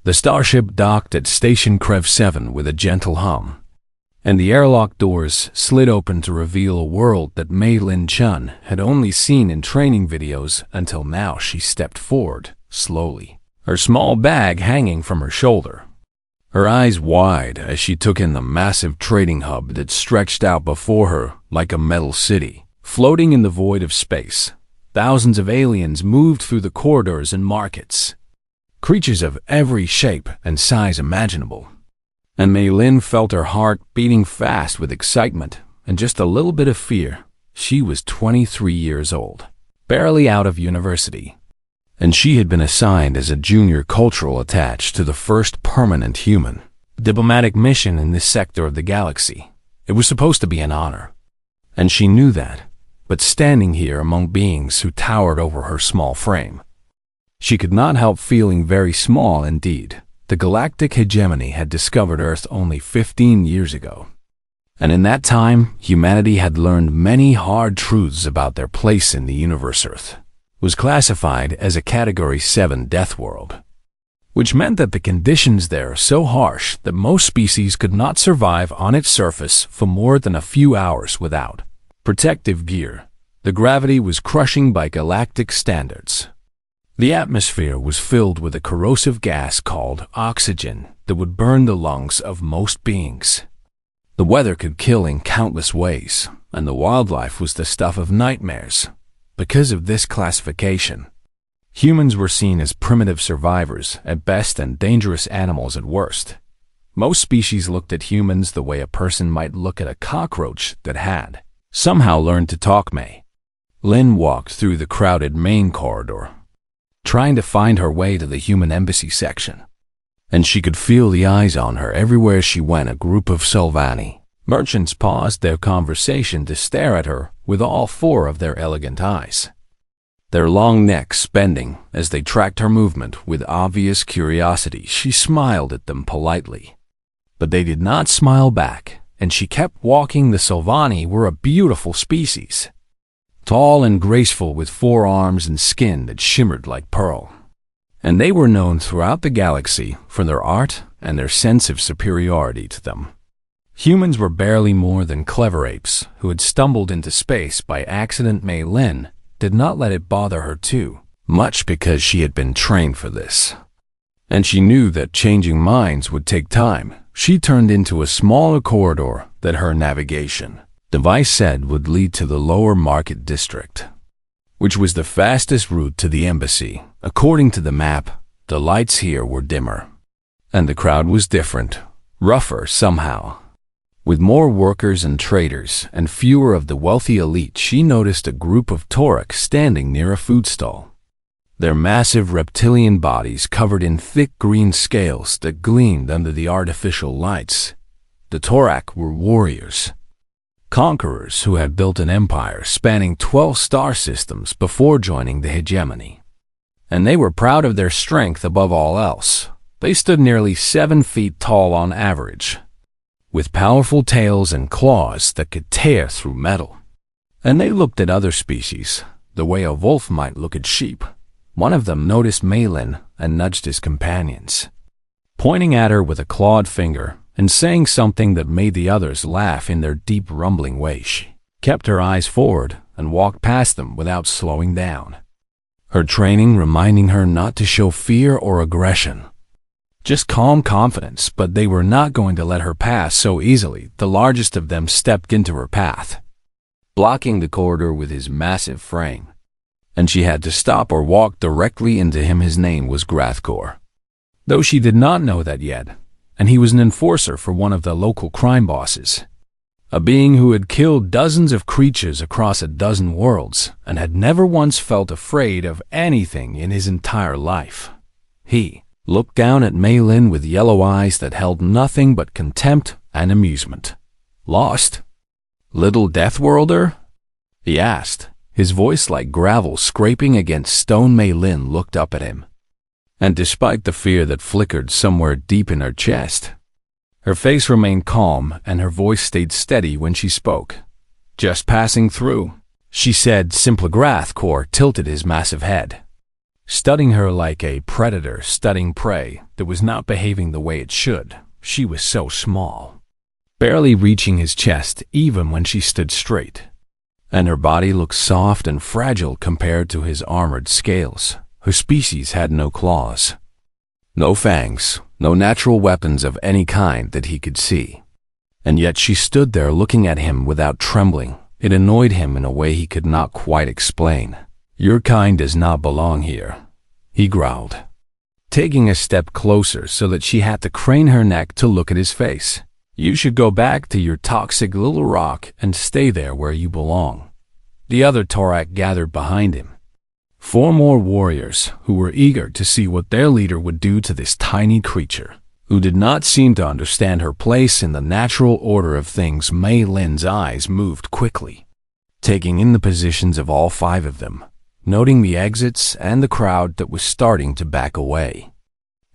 The starship docked at Station Crev 7 with a gentle hum, and the airlock doors slid open to reveal a world that Mei Lin Chun had only seen in training videos until now. She stepped forward, slowly, her small bag hanging from her shoulder, her eyes wide as she took in the massive trading hub that stretched out before her like a metal city. Floating in the void of space, thousands of aliens moved through the corridors and markets, creatures of every shape and size imaginable. And Mei Lin felt her heart beating fast with excitement and just a little bit of fear. She was 23 years old, barely out of university, and she had been assigned as a junior cultural attaché to the first permanent human diplomatic mission in this sector of the galaxy. It was supposed to be an honor, and she knew that, but standing here among beings who towered over her small frame, she could not help feeling very small indeed. The galactic hegemony had discovered Earth only 15 years ago, and in that time, humanity had learned many hard truths about their place in the universe. Earth was classified as a Category 7 death world, which meant that the conditions there are so harsh that most species could not survive on its surface for more than a few hours without protective gear. The gravity was crushing by galactic standards. The atmosphere was filled with a corrosive gas called oxygen that would burn the lungs of most beings. The weather could kill in countless ways, and the wildlife was the stuff of nightmares. Because of this classification, humans were seen as primitive survivors at best and dangerous animals at worst. Most species looked at humans the way a person might look at a cockroach that had somehow learned to talk. Mei Lin walked through the crowded main corridor, trying to find her way to the human embassy section, and she could feel the eyes on her everywhere she went. A group of Sylvani merchants paused their conversation to stare at her with all four of their elegant eyes, their long necks bending as they tracked her movement with obvious curiosity. She smiled at them politely, but they did not smile back, and she kept walking. The Sylvani were a beautiful species, tall and graceful with 4 arms and skin that shimmered like pearl, and they were known throughout the galaxy for their art and their sense of superiority to them. Humans were barely more than clever apes who had stumbled into space by accident. Mei Lin did not let it bother her too much because she had been trained for this, and she knew that changing minds would take time. She turned into a smaller corridor that her navigation device said would lead to the lower market district, which was the fastest route to the embassy. According to the map, the lights here were dimmer, and the crowd was different, rougher somehow, with more workers and traders and fewer of the wealthy elite. She noticed a group of Torok standing near a food stall, their massive reptilian bodies covered in thick green scales that gleamed under the artificial lights. The Torak were warriors, conquerors who had built an empire spanning 12 star systems before joining the hegemony, and they were proud of their strength above all else. They stood nearly 7 feet tall on average, with powerful tails and claws that could tear through metal. And they looked at other species the way a wolf might look at sheep. One of them noticed Mei Lin and nudged his companions, pointing at her with a clawed finger and saying something that made the others laugh in their deep rumbling way. She kept her eyes forward and walked past them without slowing down, her training reminding her not to show fear or aggression, just calm confidence. But they were not going to let her pass so easily. The largest of them stepped into her path, blocking the corridor with his massive frame, and she had to stop or walk directly into him. His name was Grathkor, though she did not know that yet, and he was an enforcer for one of the local crime bosses, a being who had killed dozens of creatures across a dozen worlds and had never once felt afraid of anything in his entire life. He looked down at Mei Lin with yellow eyes that held nothing but contempt and amusement. "Lost, little Deathworlder?" he asked, his voice like gravel scraping against stone. Mei Lin looked up at him, and despite the fear that flickered somewhere deep in her chest, her face remained calm and her voice stayed steady when she spoke. "Just passing through," she said simply. Grathkor tilted his massive head, studying her like a predator studying prey that was not behaving the way it should. She was so small, barely reaching his chest even when she stood straight, and her body looked soft and fragile compared to his armored scales. Her species had no claws, no fangs, no natural weapons of any kind that he could see. And yet she stood there looking at him without trembling. It annoyed him in a way he could not quite explain. "Your kind does not belong here," he growled, taking a step closer so that she had to crane her neck to look at his face. "You should go back to your toxic little rock and stay there where you belong." The other Torak gathered behind him. 4 more warriors who were eager to see what their leader would do to this tiny creature, who did not seem to understand her place in the natural order of things. Mei Lin's eyes moved quickly, taking in the positions of all 5 of them, noting the exits and the crowd that was starting to back away.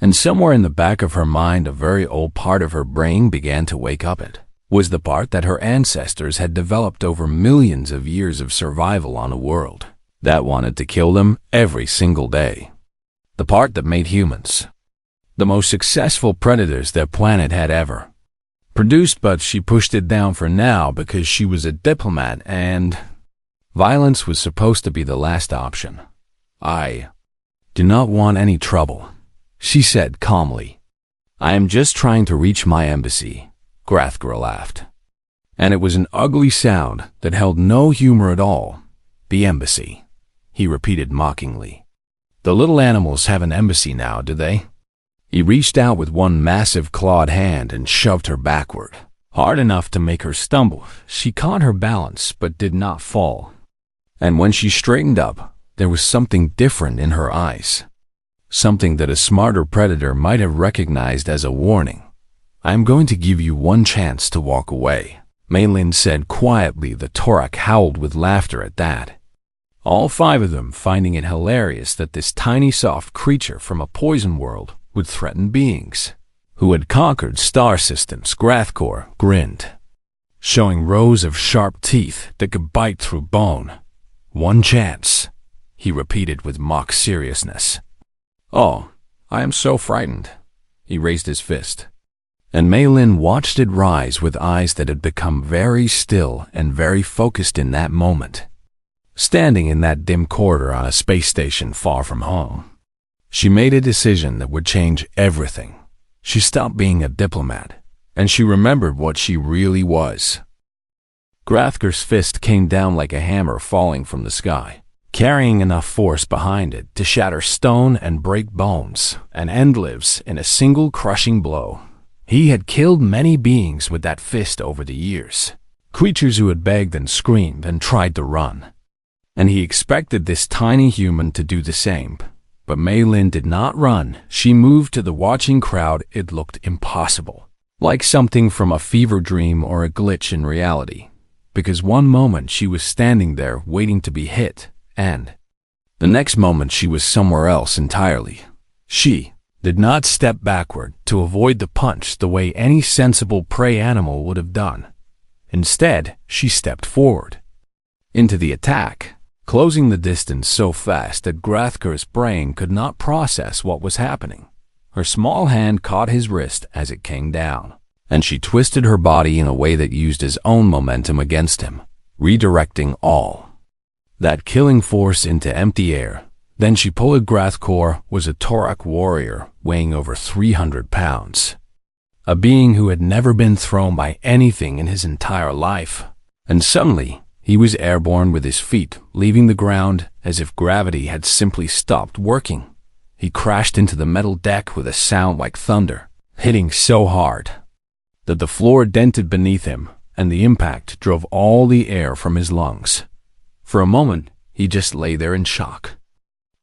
And somewhere in the back of her mind, a very old part of her brain began to wake up. It was the part that her ancestors had developed over millions of years of survival on a world that wanted to kill them every single day. The part that made humans the most successful predators their planet had ever produced, but she pushed it down for now because she was a diplomat and violence was supposed to be the last option. "I do not want any trouble," she said calmly. "I am just trying to reach my embassy." Grathgar laughed, and it was an ugly sound that held no humor at all. "The embassy," he repeated mockingly. "The little animals have an embassy now, do they?" He reached out with one massive clawed hand and shoved her backward, hard enough to make her stumble. She caught her balance but did not fall. And when she straightened up, there was something different in her eyes, something that a smarter predator might have recognized as a warning. "I am going to give you one chance to walk away," Mei Lin said quietly. The Torak howled with laughter at that, all 5 of them finding it hilarious that this tiny soft creature from a poison world would threaten beings who had conquered star systems. Grathgar grinned, showing rows of sharp teeth that could bite through bone. "One chance," he repeated with mock seriousness. "Oh, I am so frightened." He raised his fist, and Mei Lin watched it rise with eyes that had become very still and very focused in that moment. Standing in that dim corridor on a space station far from home, she made a decision that would change everything. She stopped being a diplomat, and she remembered what she really was. Grathgar's fist came down like a hammer falling from the sky, carrying enough force behind it to shatter stone and break bones and end lives in a single crushing blow. He had killed many beings with that fist over the years, creatures who had begged and screamed and tried to run. And he expected this tiny human to do the same. But Mei Lin did not run. She moved to the watching crowd. It looked impossible, like something from a fever dream or a glitch in reality, because one moment she was standing there waiting to be hit, and the next moment she was somewhere else entirely. She did not step backward to avoid the punch the way any sensible prey animal would have done. Instead, she stepped forward into the attack, closing the distance so fast that Grathgar's brain could not process what was happening. Her small hand caught his wrist as it came down, and she twisted her body in a way that used his own momentum against him, redirecting all that killing force into empty air. Then she pulled. Grathgar was a Torak warrior weighing over 300 pounds, a being who had never been thrown by anything in his entire life, and suddenly he was airborne with his feet, leaving the ground as if gravity had simply stopped working. He crashed into the metal deck with a sound like thunder, hitting so hard that the floor dented beneath him, and the impact drove all the air from his lungs. For a moment, he just lay there in shock,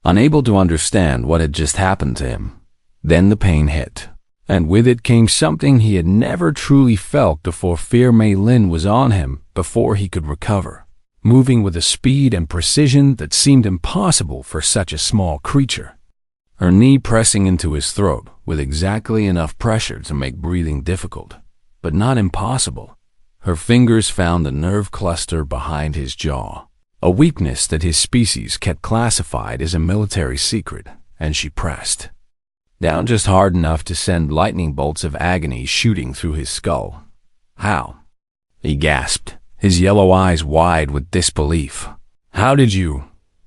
unable to understand what had just happened to him. Then the pain hit, and with it came something he had never truly felt before. Fear. Mei Lin was on him before he could recover, moving with a speed and precision that seemed impossible for such a small creature, her knee pressing into his throat with exactly enough pressure to make breathing difficult, but not impossible. Her fingers found the nerve cluster behind his jaw, a weakness that his species kept classified as a military secret, and she pressed down just hard enough to send lightning bolts of agony shooting through his skull. "How?" he gasped, his yellow eyes wide with disbelief. "How did you—"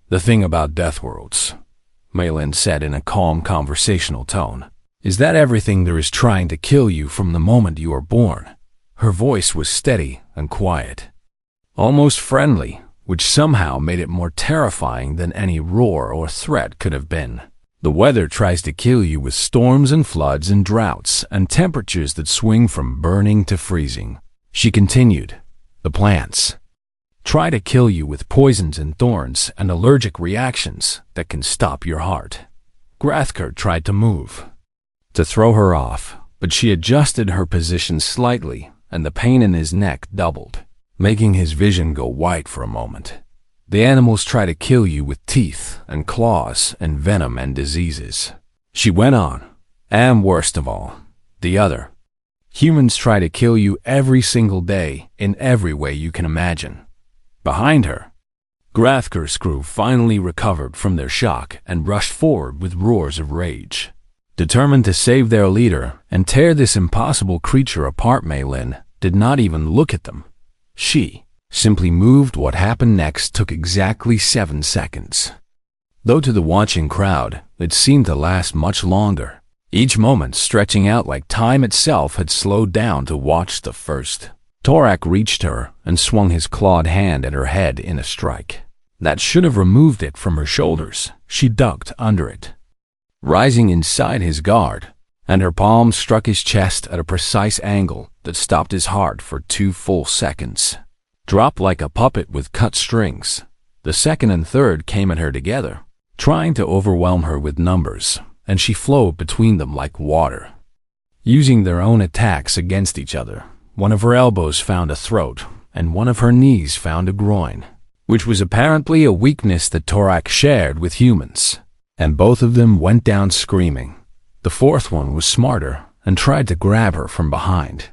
"The thing about death worlds," Malin said in a calm conversational tone, "is that everything there is trying to kill you from the moment you are born." Her voice was steady and quiet, almost friendly, which somehow made it more terrifying than any roar or threat could have been. "The weather tries to kill you with storms and floods and droughts and temperatures that swing from burning to freezing," she continued. "The plants try to kill you with poisons and thorns and allergic reactions that can stop your heart." Grathker tried to move, to throw her off, but she adjusted her position slightly, and the pain in his neck doubled, making his vision go white for a moment. "The animals try to kill you with teeth and claws and venom and diseases," she went on. "And worst of all, the other. Humans try to kill you every single day in every way you can imagine." Behind her, Grathker's crew finally recovered from their shock and rushed forward with roars of rage. Determined to save their leader and tear this impossible creature apart, Malin did not even look at them. She simply moved. What happened next took exactly 7 seconds. Though to the watching crowd, it seemed to last much longer, each moment stretching out like time itself had slowed down to watch the first. Torak reached her and swung his clawed hand at her head in a strike that should have removed it from her shoulders. She ducked under it, rising inside his guard, and her palm struck his chest at a precise angle that stopped his heart for 2 full seconds. Dropped like a puppet with cut strings, the second and third came at her together, trying to overwhelm her with numbers, and she flowed between them like water. Using their own attacks against each other, one of her elbows found a throat, and one of her knees found a groin, which was apparently a weakness that Torak shared with humans, and both of them went down screaming. The fourth one was smarter and tried to grab her from behind.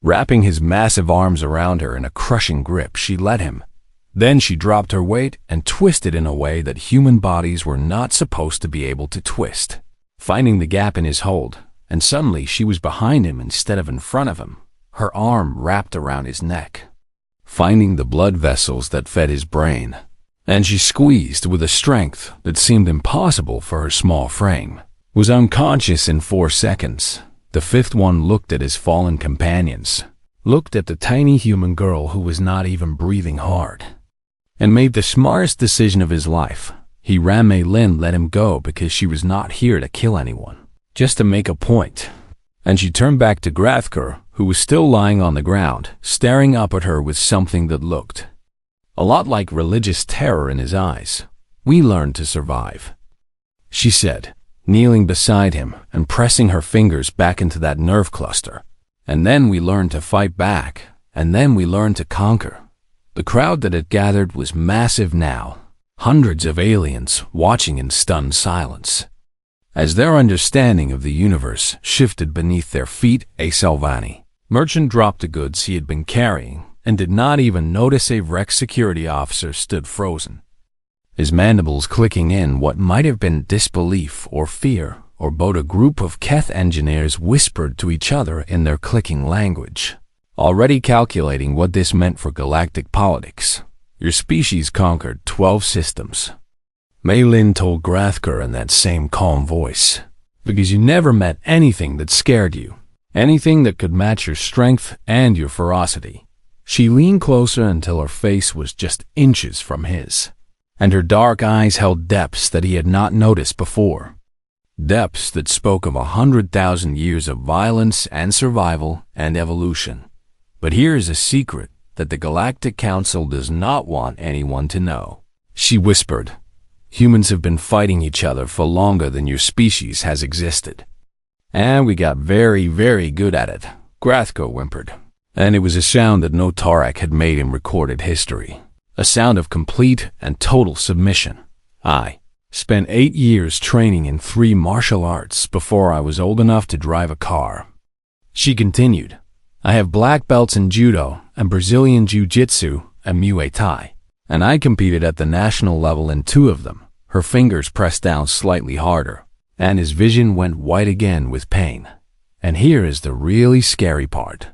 Wrapping his massive arms around her in a crushing grip, she let him. Then she dropped her weight and twisted in a way that human bodies were not supposed to be able to twist, finding the gap in his hold, and suddenly she was behind him instead of in front of him, her arm wrapped around his neck, finding the blood vessels that fed his brain, and she squeezed with a strength that seemed impossible for her small frame. Was unconscious in 4 seconds. The fifth one looked at his fallen companions, looked at the tiny human girl who was not even breathing hard, and made the smartest decision of his life. He ran. Malin let him go because she was not here to kill anyone, just to make a point. And she turned back to Grathker, who was still lying on the ground, staring up at her with something that looked a lot like religious terror in his eyes. "We learned to survive," she said, kneeling beside him and pressing her fingers back into that nerve cluster. "And then we learned to fight back, and then we learned to conquer." The crowd that had gathered was massive now, hundreds of aliens watching in stunned silence, as their understanding of the universe shifted beneath their feet. A Salvani merchant dropped the goods he had been carrying and did not even notice a Rex security officer stood frozen, his mandibles clicking in what might have been disbelief or fear, or both. A group of Keth engineers whispered to each other in their clicking language, already calculating what this meant for galactic politics. "Your species conquered 12 systems," Malin told Grathker in that same calm voice, "because you never met anything that scared you, anything that could match your strength and your ferocity." She leaned closer until her face was just inches from his, and her dark eyes held depths that he had not noticed before. Depths that spoke of 100,000 years of violence and survival and evolution. "But here is a secret that the Galactic Council does not want anyone to know," she whispered. "Humans have been fighting each other for longer than your species has existed. And we got very, very good at it," Grathko whimpered. And it was a sound that no Torak had made in recorded history. A sound of complete and total submission. "I spent 8 years training in 3 martial arts before I was old enough to drive a car," she continued. "I have black belts in judo and Brazilian jiu-jitsu and Muay Thai, And I competed at the national level in 2 of them. Her fingers pressed down slightly harder, and his vision went white again with pain. And here is the really scary part,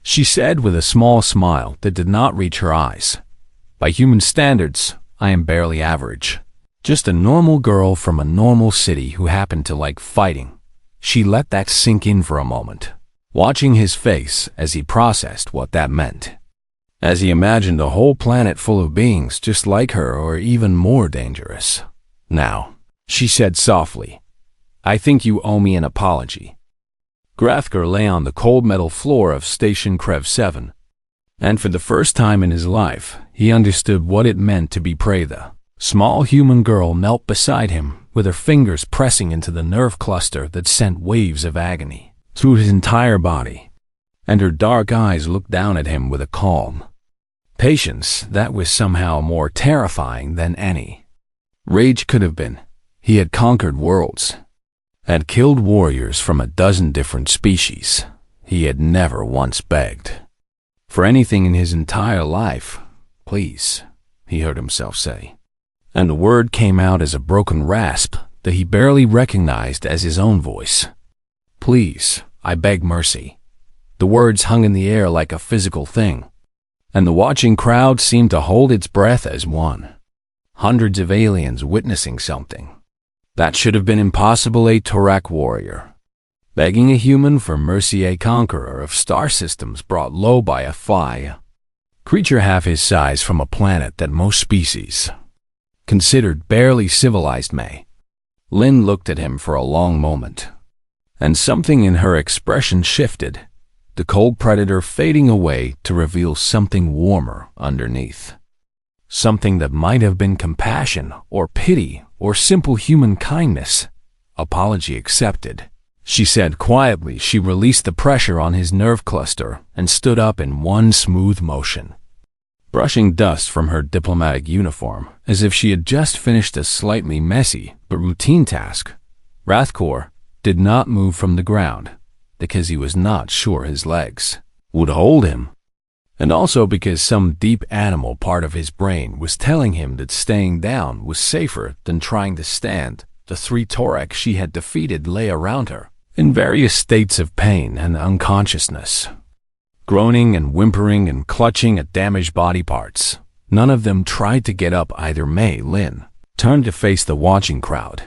she said with a small smile that did not reach her eyes. By human standards, I am barely average. Just a normal girl from a normal city who happened to like fighting. She let that sink in for a moment, watching his face as he processed what that meant. As he imagined a whole planet full of beings just like her or even more dangerous. Now, she said softly, I think you owe me an apology. Grathker lay on the cold metal floor of Station Krev 7, and for the first time in his life, he understood what it meant to be prey. The small human girl knelt beside him, with her fingers pressing into the nerve cluster that sent waves of agony through his entire body, and her dark eyes looked down at him with a calm patience that was somehow more terrifying than any rage could have been. He had conquered worlds, had killed warriors from a dozen different species. He had never once begged for anything in his entire life. Please, he heard himself say, and the word came out as a broken rasp that he barely recognized as his own voice. Please, I beg mercy. The words hung in the air like a physical thing, and the watching crowd seemed to hold its breath as one. Hundreds of aliens witnessing something that should have been impossible. A Torak warrior begging a human for mercy, a conqueror of star systems brought low by a fly creature half his size from a planet that most species considered barely civilized. May Lin looked at him for a long moment, and something in her expression shifted, the cold predator fading away to reveal something warmer underneath. Something that might have been compassion or pity or simple human kindness. Apology accepted, she said quietly. She released the pressure on his nerve cluster and stood up in one smooth motion, brushing dust from her diplomatic uniform as if she had just finished a slightly messy but routine task. Rathkor did not move from the ground because he was not sure his legs would hold him, and also because some deep animal part of his brain was telling him that staying down was safer than trying to stand. The 3 Toraks she had defeated lay around her, in various states of pain and unconsciousness, groaning and whimpering and clutching at damaged body parts. None of them tried to get up either. Mei Lin turned to face the watching crowd,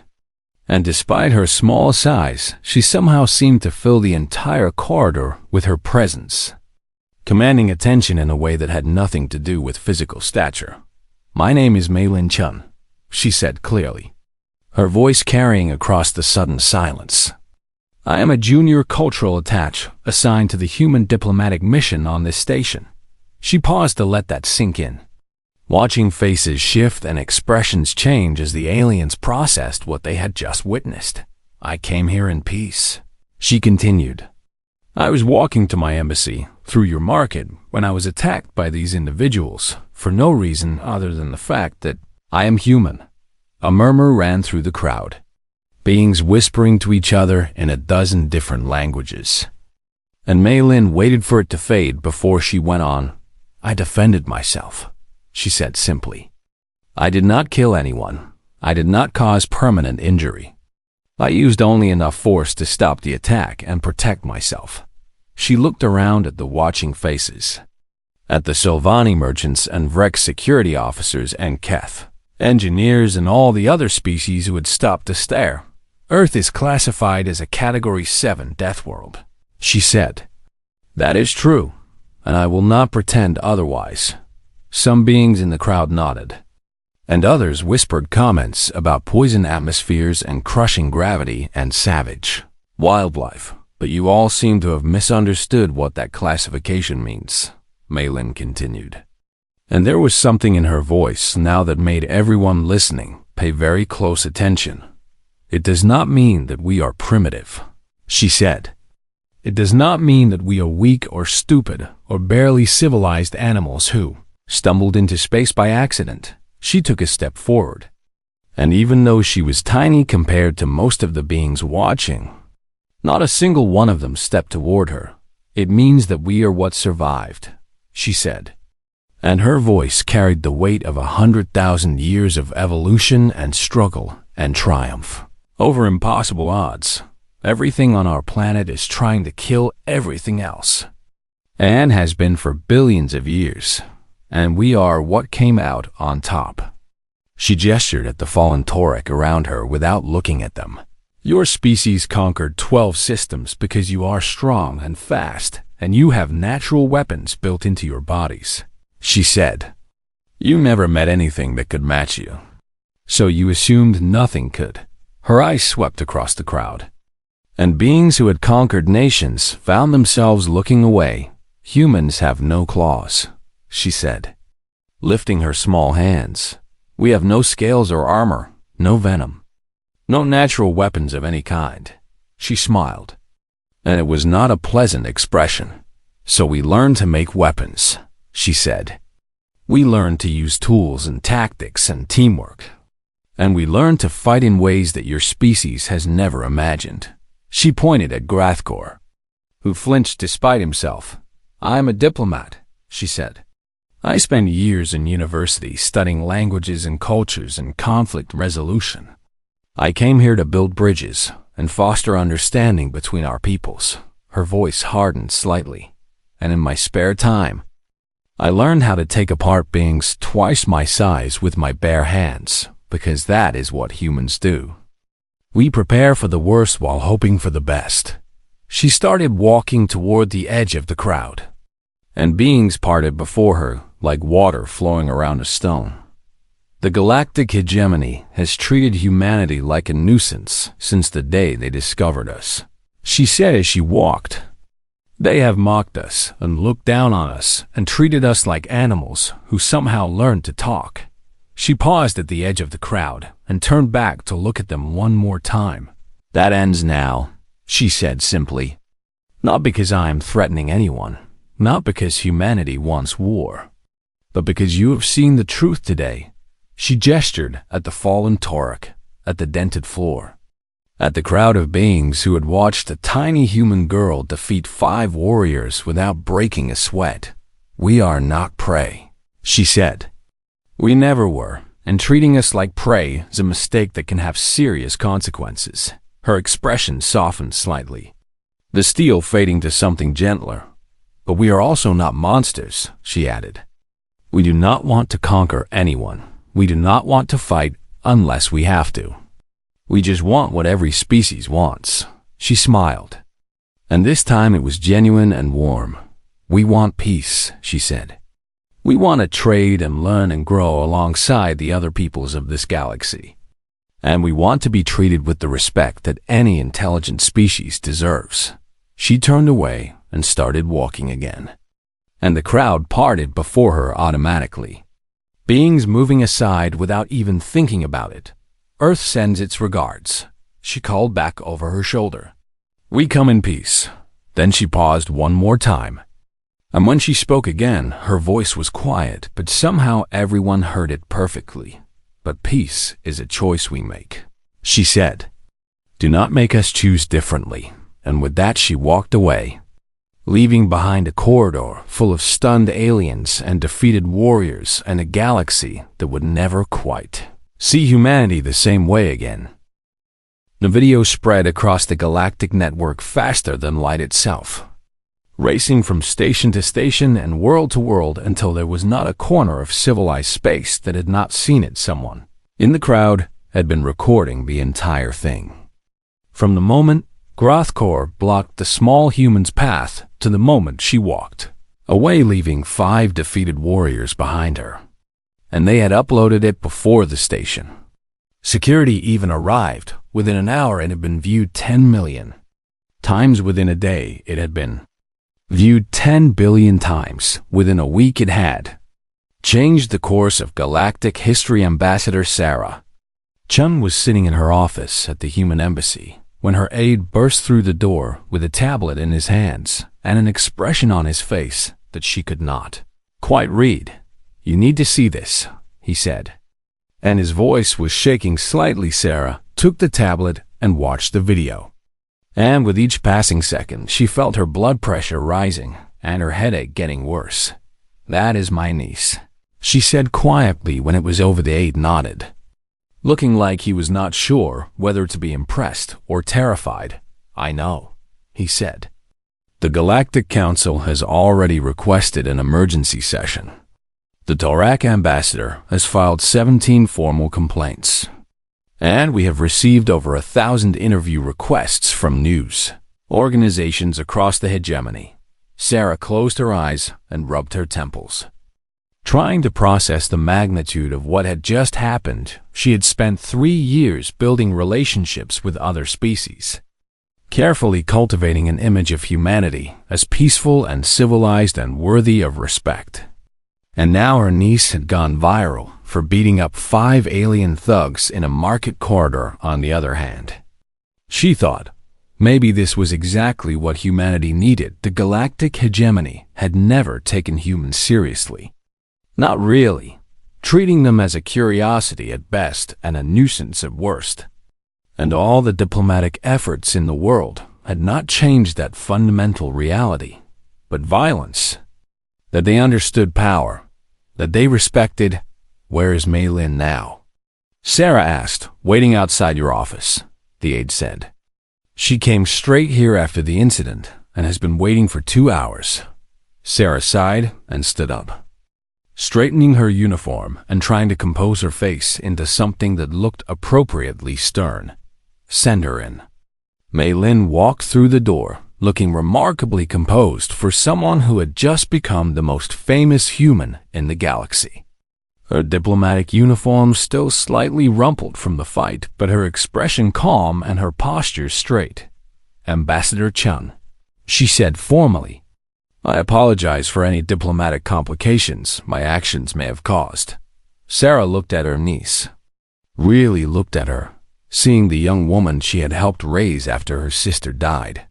and despite her small size, she somehow seemed to fill the entire corridor with her presence, commanding attention in a way that had nothing to do with physical stature. My name is Mei Lin Chun, she said clearly, her voice carrying across the sudden silence. I am a junior cultural attach assigned to the human diplomatic mission on this station. She paused to let that sink in, watching faces shift and expressions change as the aliens processed what they had just witnessed. I came here in peace, she continued. I was walking to my embassy through your market when I was attacked by these individuals for no reason other than the fact that I am human. A murmur ran through the crowd, beings whispering to each other in a dozen different languages. And Mei Lin waited for it to fade before she went on. I defended myself, she said simply. I did not kill anyone. I did not cause permanent injury. I used only enough force to stop the attack and protect myself. She looked around at the watching faces, at the Sylvani merchants and Vrex security officers and Keth engineers and all the other species who had stopped to stare. Earth is classified as a Category 7 death world, she said. That is true, and I will not pretend otherwise. Some beings in the crowd nodded, and others whispered comments about poison atmospheres and crushing gravity and savage wildlife. But you all seem to have misunderstood what that classification means, Mei Lin continued. And there was something in her voice now that made everyone listening pay very close attention. It does not mean that we are primitive, she said. It does not mean that we are weak or stupid or barely civilized animals who stumbled into space by accident. She took a step forward, and even though she was tiny compared to most of the beings watching, not a single one of them stepped toward her. It means that we are what survived, she said. and her voice carried the weight of 100,000 years of evolution and struggle and triumph. Over impossible odds, everything on our planet is trying to kill everything else, and has been for billions of years, and we are what came out on top. She gestured at the fallen Torek around her without looking at them. Your species conquered 12 systems because you are strong and fast, and you have natural weapons built into your bodies, she said. You never met anything that could match you, so you assumed nothing could. Her eyes swept across the crowd, and beings who had conquered nations found themselves looking away. Humans have no claws, she said, lifting her small hands. We have no scales or armor, no venom, no natural weapons of any kind. She smiled, and it was not a pleasant expression. So we learned to make weapons, she said. We learned to use tools and tactics and teamwork, and we learned to fight in ways that your species has never imagined. She pointed at Grathkor, who flinched despite himself. I am a diplomat, she said. I spent years in university studying languages and cultures and conflict resolution. I came here to build bridges and foster understanding between our peoples. Her voice hardened slightly. And in my spare time, I learned how to take apart beings twice my size with my bare hands, because that is what humans do. We prepare for the worst while hoping for the best. She started walking toward the edge of the crowd, and beings parted before her like water flowing around a stone. The galactic hegemony has treated humanity like a nuisance since the day they discovered us, she said as she walked. They have mocked us and looked down on us and treated us like animals who somehow learned to talk. She paused at the edge of the crowd and turned back to look at them one more time. That ends now, she said simply. Not because I am threatening anyone, not because humanity wants war, but because you have seen the truth today. She gestured at the fallen Torek, at the dented floor, at the crowd of beings who had watched a tiny human girl defeat 5 warriors without breaking a sweat. We are not prey, she said. We never were, and treating us like prey is a mistake that can have serious consequences. Her expression softened slightly, the steel fading to something gentler. But we are also not monsters, she added. We do not want to conquer anyone. We do not want to fight unless we have to. We just want what every species wants. She smiled, and this time it was genuine and warm. We want peace, she said. We want to trade and learn and grow alongside the other peoples of this galaxy. And we want to be treated with the respect that any intelligent species deserves. She turned away and started walking again, and the crowd parted before her automatically. Beings moving aside without even thinking about it. Earth sends its regards, she called back over her shoulder. We come in peace. Then she paused one more time, and when she spoke again, her voice was quiet, but somehow everyone heard it perfectly. But peace is a choice we make, she said. Do not make us choose differently. And with that she walked away, leaving behind a corridor full of stunned aliens and defeated warriors and a galaxy that would never quite see humanity the same way again. The video spread across the galactic network faster than light itself, racing from station to station and world to world until there was not a corner of civilized space that had not seen it. Someone in the crowd had been recording the entire thing. From the moment Grathkor blocked the small human's path to the moment she walked away, leaving 5 defeated warriors behind her. And they had uploaded it before the station. Security even arrived within an hour and had been viewed 10 million times within a day. It had been viewed 10 billion times within a week. It had changed the course of galactic history. Ambassador Sarah Chun was sitting in her office at the human embassy when her aide burst through the door with a tablet in his hands and an expression on his face that she could not quite read. You need to see this, he said, and his voice was shaking slightly. Sarah took the tablet and watched the video, and with each passing second she felt her blood pressure rising and her headache getting worse. That is my niece, she said quietly when it was over. The aide nodded, looking like he was not sure whether to be impressed or terrified. I know, he said. The Galactic Council has already requested an emergency session. The Torak ambassador has filed 17 formal complaints, and we have received over 1,000 interview requests from news organizations across the hegemony. Sarah closed her eyes and rubbed her temples, trying to process the magnitude of what had just happened. She had spent 3 years building relationships with other species, carefully cultivating an image of humanity as peaceful and civilized and worthy of respect. And now her niece had gone viral for beating up 5 alien thugs in a market corridor. On the other hand, she thought, maybe this was exactly what humanity needed. The galactic hegemony had never taken humans seriously. Not really, treating them as a curiosity at best and a nuisance at worst. And all the diplomatic efforts in the world had not changed that fundamental reality, but violence. That they understood power, that they respected. Where is Mei Lin now? Sarah asked. Waiting outside your office, the aide said. She came straight here after the incident and has been waiting for 2 hours. Sarah sighed and stood up, straightening her uniform and trying to compose her face into something that looked appropriately stern. Send her in. Mei Lin walked through the door, looking remarkably composed for someone who had just become the most famous human in the galaxy. Her diplomatic uniform still slightly rumpled from the fight, but her expression calm and her posture straight. Ambassador Chun, she said formally, I apologize for any diplomatic complications my actions may have caused. Sarah looked at her niece, really looked at her, seeing the young woman she had helped raise after her sister died.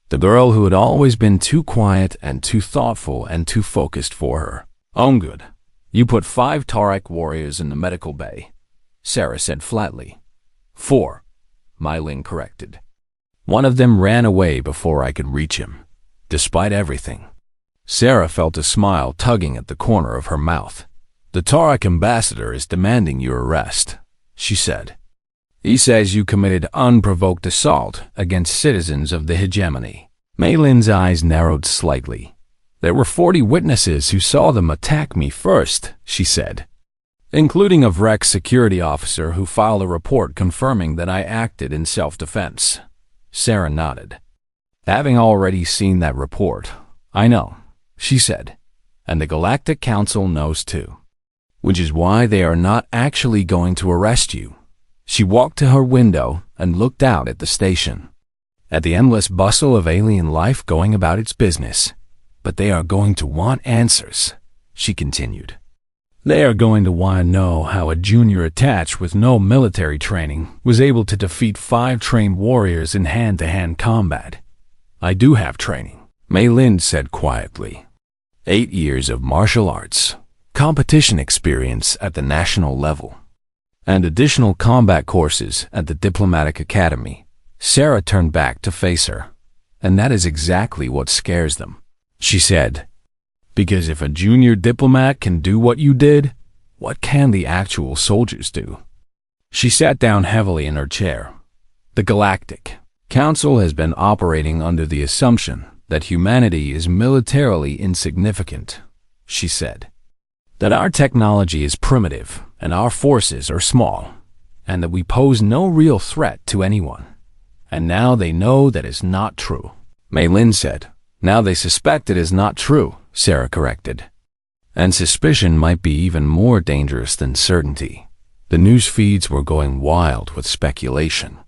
The girl who had always been too quiet and too thoughtful and too focused for her. Good. You put 5 Torak warriors in the medical bay, Sarah said flatly. 4, Mei Lin corrected. One of them ran away before I could reach him, despite everything. Sarah felt a smile tugging at the corner of her mouth. The Torak ambassador is demanding your arrest, she said. He says you committed unprovoked assault against citizens of the hegemony. Mei Lin's eyes narrowed slightly. There were 40 witnesses who saw them attack me first, she said, including a Vrex security officer who filed a report confirming that I acted in self-defense. Sarah nodded. Having already seen that report, I know, she said, and the Galactic Council knows too, which is why they are not actually going to arrest you. She walked to her window and looked out at the station, at the endless bustle of alien life going about its business. But they are going to want answers, she continued. They are going to want to know how a junior attached with no military training was able to defeat 5 trained warriors in hand-to-hand combat. I do have training, Mei Lin said quietly. 8 years of martial arts, competition experience at the national level, and additional combat courses at the Diplomatic Academy. Sarah turned back to face her. And that is exactly what scares them, she said. Because if a junior diplomat can do what you did, what can the actual soldiers do? She sat down heavily in her chair. The Galactic Council has been operating under the assumption that humanity is militarily insignificant, she said. That our technology is primitive and our forces are small, and that we pose no real threat to anyone. And now they know that is not true, Mei Lin said. Now they suspect it is not true, Sarah corrected. And suspicion might be even more dangerous than certainty. The news feeds were going wild with speculation,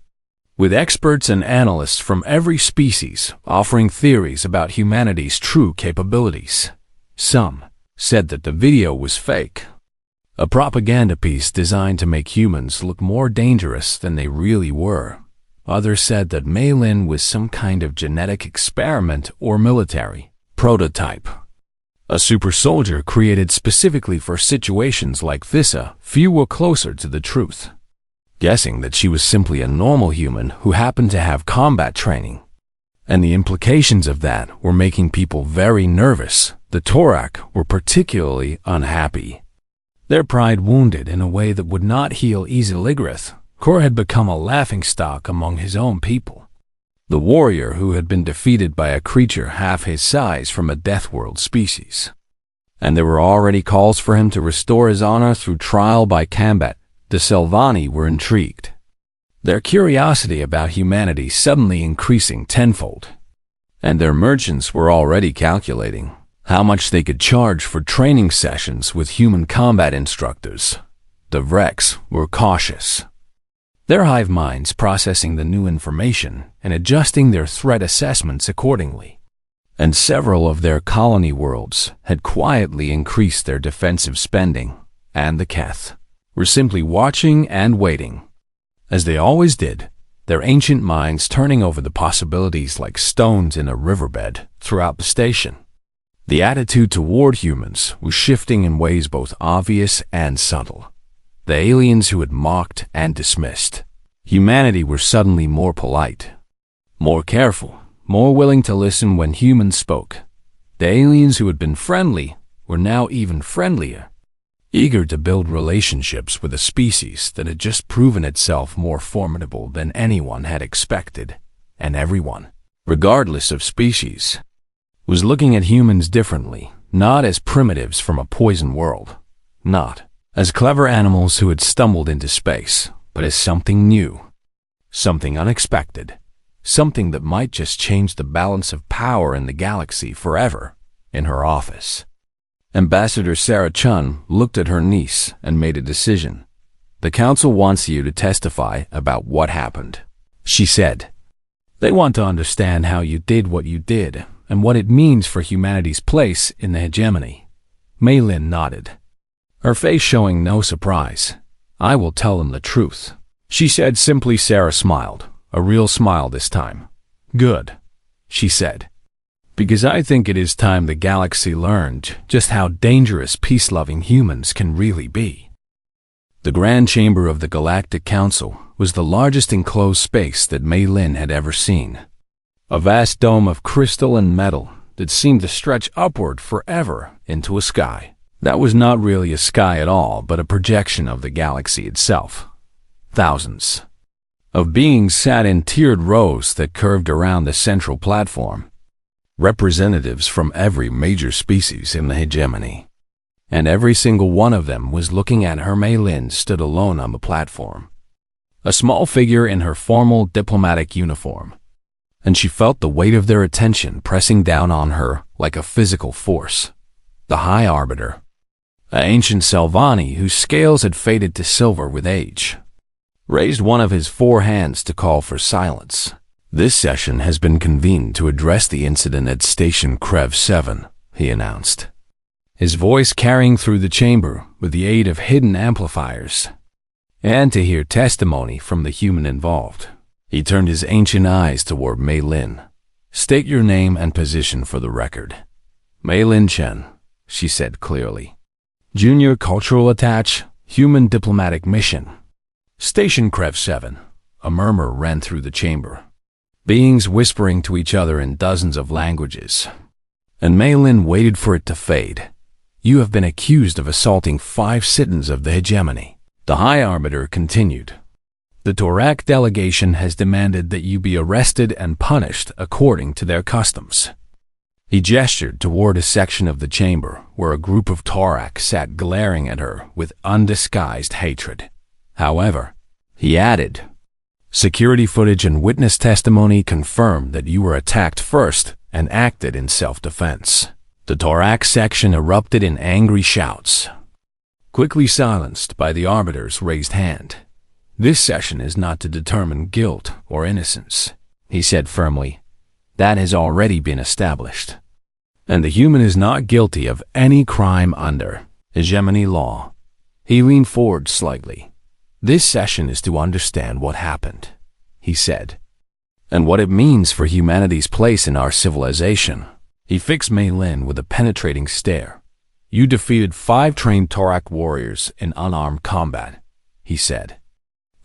with experts and analysts from every species offering theories about humanity's true capabilities. Some said that the video was fake, a propaganda piece designed to make humans look more dangerous than they really were. Others said that Mei Lin was some kind of genetic experiment or military prototype, a super soldier created specifically for situations like this. Few were closer to the truth, guessing that she was simply a normal human who happened to have combat training. And the implications of that were making people very nervous The Torak were particularly unhappy. Their pride wounded in a way that would not heal easily, Kor had become a laughingstock among his own people. The warrior who had been defeated by a creature half his size from a Deathworld species. And there were already calls for him to restore his honor through trial by combat. The Selvani were intrigued, their curiosity about humanity suddenly increasing tenfold. And their merchants were already calculating how much they could charge for training sessions with human combat instructors. The Vrex were cautious, their hive minds processing the new information and adjusting their threat assessments accordingly. And several of their colony worlds had quietly increased their defensive spending, and the Keth were simply watching and waiting, as they always did, their ancient minds turning over the possibilities like stones in a riverbed throughout the station. The attitude toward humans was shifting in ways both obvious and subtle. The aliens who had mocked and dismissed humanity were suddenly more polite, more careful, more willing to listen when humans spoke. The aliens who had been friendly were now even friendlier, eager to build relationships with a species that had just proven itself more formidable than anyone had expected. And everyone, regardless of species, was looking at humans differently, not as primitives from a poison world, not as clever animals who had stumbled into space, but as something new, something unexpected, something that might just change the balance of power in the galaxy forever. In her office, Ambassador Sarah Chun looked at her niece and made a decision. "The council wants you to testify about what happened," she said. "They want to understand how you did what you did and what it means for humanity's place in the hegemony." Mei Lin nodded, her face showing no surprise. "I will tell them the truth," she said simply. Sarah smiled, a real smile this time. "Good," she said, "because I think it is time the galaxy learned just how dangerous peace-loving humans can really be." The Grand Chamber of the Galactic Council was the largest enclosed space that Mei Lin had ever seen. A vast dome of crystal and metal that seemed to stretch upward forever into a sky that was not really a sky at all, but a projection of the galaxy itself. Thousands of beings sat in tiered rows that curved around the central platform, representatives from every major species in the hegemony. And every single one of them was looking at her. Mei Lin stood alone on the platform, a small figure in her formal diplomatic uniform, and she felt the weight of their attention pressing down on her like a physical force. The High Arbiter, an ancient Selvani whose scales had faded to silver with age, raised one of his 4 hands to call for silence. "This session has been convened to address the incident at Station Krev 7, he announced, his voice carrying through the chamber with the aid of hidden amplifiers, "and to hear testimony from the human involved." He turned his ancient eyes toward Mei Lin. "State your name and position for the record." "Mei Lin Chen," she said clearly. "Junior Cultural Attach, Human Diplomatic Mission. Station Krev 7. A murmur ran through the chamber, beings whispering to each other in dozens of languages. And Mei Lin waited for it to fade. "You have been accused of assaulting 5 citizens of the hegemony," the High Arbiter continued. "The Torak delegation has demanded that you be arrested and punished according to their customs." He gestured toward a section of the chamber where a group of Torak sat glaring at her with undisguised hatred. "However," he added, "security footage and witness testimony confirm that you were attacked first and acted in self-defense." The Torak section erupted in angry shouts, quickly silenced by the Arbiter's raised hand. "This session is not to determine guilt or innocence," he said firmly. "That has already been established. And the human is not guilty of any crime under hegemony law." He leaned forward slightly. "This session is to understand what happened," he said, "and what it means for humanity's place in our civilization." He fixed Mei Lin with a penetrating stare. "You defeated 5 trained Torak warriors in unarmed combat," he said.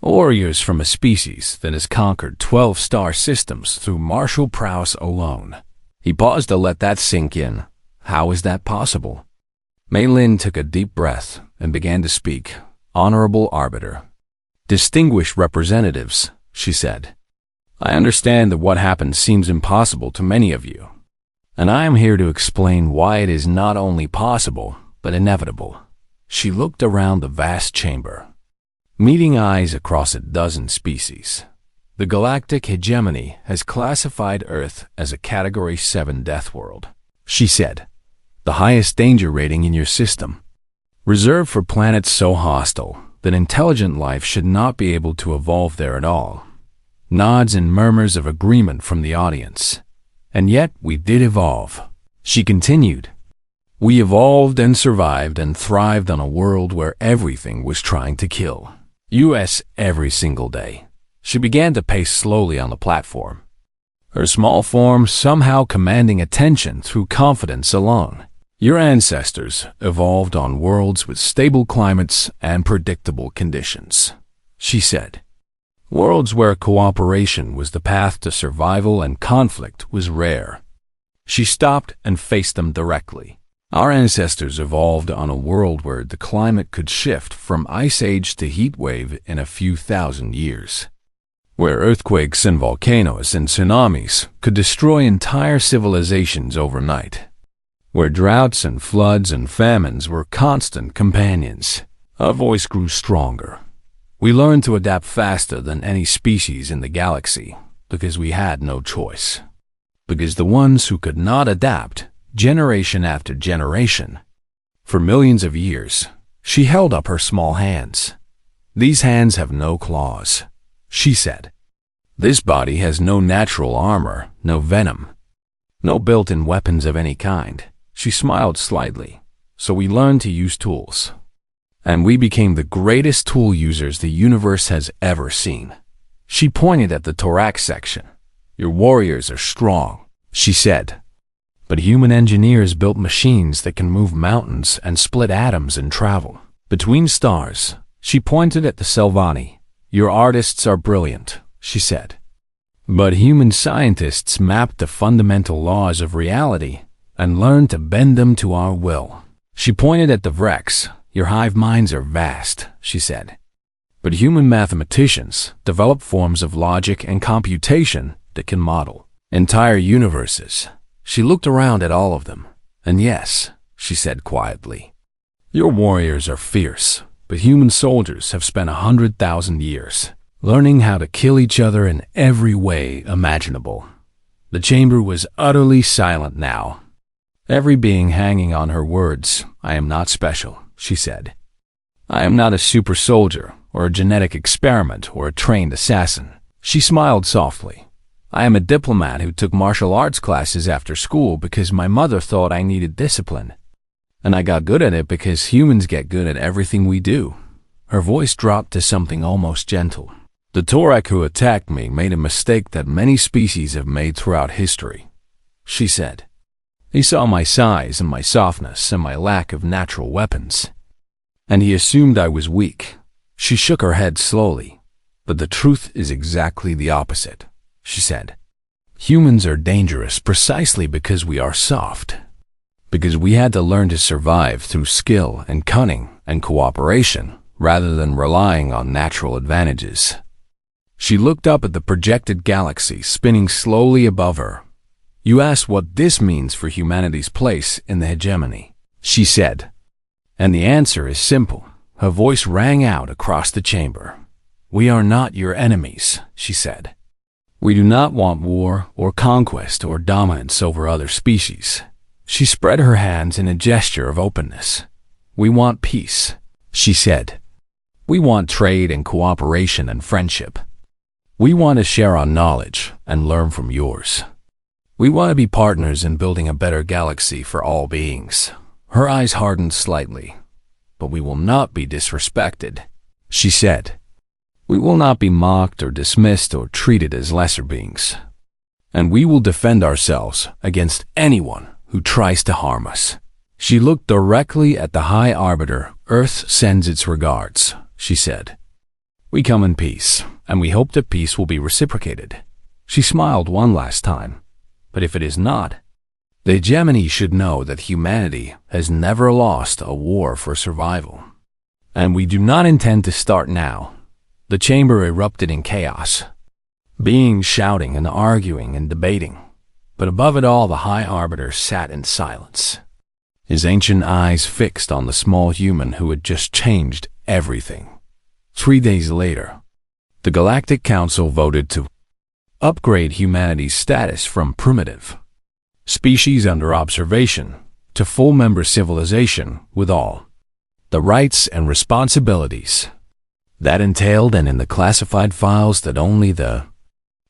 "Warriors from a species that has conquered 12 star systems through martial prowess alone." He paused to let that sink in, How is that possible? Mei Lin took a deep breath and began to speak. Honorable Arbiter. Distinguished representatives, she said. I understand that what happened seems impossible to many of you, and I am here to explain why it is not only possible, but inevitable. She looked around the vast chamber, meeting eyes across a dozen species. The galactic hegemony has classified Earth as a Category 7 death world, she said. The highest danger rating in your system, reserved for planets so hostile that intelligent life should not be able to evolve there at all. Nods and murmurs of agreement from the audience. And yet we did evolve, she continued. We evolved and survived and thrived on a world where everything was trying to kill us every single day. She began to pace slowly on the platform, her small form somehow commanding attention through confidence alone. Your ancestors evolved on worlds with stable climates and predictable conditions, she said. Worlds where cooperation was the path to survival and conflict was rare. She stopped and faced them directly. Our ancestors evolved on a world where the climate could shift from ice age to heat wave in a few thousand years, where earthquakes and volcanoes and tsunamis could destroy entire civilizations overnight, where droughts and floods and famines were constant companions. Our voice grew stronger. We learned to adapt faster than any species in the galaxy because we had no choice. Because the ones who could not adapt, generation after generation. For millions of years, she held up her small hands. These hands have no claws, she said. This body has no natural armor, no venom, no built-in weapons of any kind. She smiled slightly. So we learned to use tools. And we became the greatest tool users the universe has ever seen. She pointed at the thorax section. Your warriors are strong, she said. But human engineers built machines that can move mountains and split atoms and travel between stars. She pointed at the Selvani. Your artists are brilliant, she said. But human scientists mapped the fundamental laws of reality and learned to bend them to our will. She pointed at the Vrex. Your hive minds are vast, she said. But human mathematicians develop forms of logic and computation that can model entire universes. She looked around at all of them. And yes, she said quietly, your warriors are fierce, but human soldiers have spent 100,000 years learning how to kill each other in every way imaginable. The chamber was utterly silent now. Every being hanging on her words. I am not special, she said. I am not a super soldier or a genetic experiment or a trained assassin. She smiled softly. I am a diplomat who took martial arts classes after school because my mother thought I needed discipline. And I got good at it because humans get good at everything we do. Her voice dropped to something almost gentle. The Torak who attacked me made a mistake that many species have made throughout history, she said. He saw my size and my softness and my lack of natural weapons, and he assumed I was weak. She shook her head slowly. But the truth is exactly the opposite, she said. Humans are dangerous precisely because we are soft. Because we had to learn to survive through skill and cunning and cooperation rather than relying on natural advantages. She looked up at the projected galaxy spinning slowly above her. You asked what this means for humanity's place in the hegemony, she said. And the answer is simple. Her voice rang out across the chamber. We are not your enemies, she said. We do not want war or conquest or dominance over other species. She spread her hands in a gesture of openness. We want peace, she said. We want trade and cooperation and friendship. We want to share our knowledge and learn from yours. We want to be partners in building a better galaxy for all beings. Her eyes hardened slightly. But we will not be disrespected, she said. We will not be mocked or dismissed or treated as lesser beings. And we will defend ourselves against anyone who tries to harm us. She looked directly at the High Arbiter. Earth sends its regards, she said. We come in peace, and we hope that peace will be reciprocated. She smiled one last time. But if it is not, The hegemony should know that humanity has never lost a war for survival. And we do not intend to start now. The chamber erupted in chaos. Beings shouting and arguing and debating. But above it all, the High Arbiter sat in silence, his ancient eyes fixed on the small human who had just changed everything. 3 days later, the Galactic Council voted to upgrade humanity's status from primitive species under observation to full-member civilization with all the rights and responsibilities that entailed, and in the classified files that only the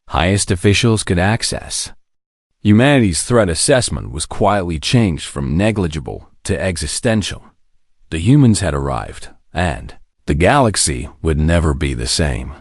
highest officials could access. Humanity's threat assessment was quietly changed from negligible to existential. The humans had arrived, and the galaxy would never be the same.